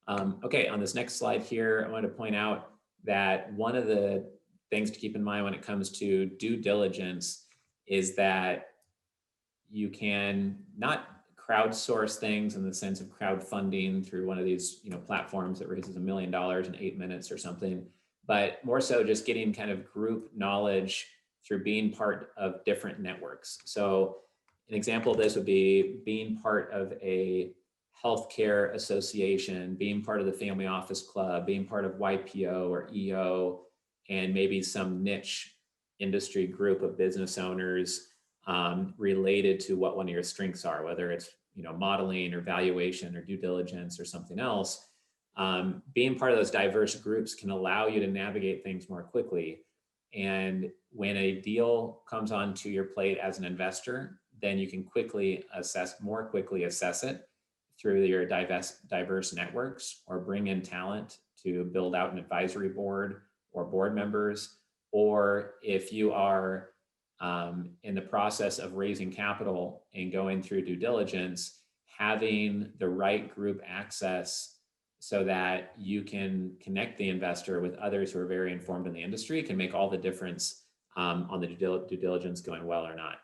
Okay, on this next slide here, I want to point out that one of the things to keep in mind when it comes to due diligence is that you can not crowdsource things in the sense of crowdfunding through one of these platforms that raises $1 million in 8 minutes or something, but more so just getting kind of group knowledge through being part of different networks. So an example of this would be being part of a healthcare association, being part of the family office club, being part of YPO or EO, and maybe some niche industry group of business owners related to what one of your strengths are, whether it's modeling or valuation or due diligence or something else. Being part of those diverse groups can allow you to navigate things more quickly. And when a deal comes onto your plate as an investor, then you can more quickly assess it through your diverse networks, or bring in talent to build out an advisory board or board members. Or if you are in the process of raising capital and going through due diligence, having the right group access so that you can connect the investor with others who are very informed in the industry can make all the difference on the due diligence going well or not.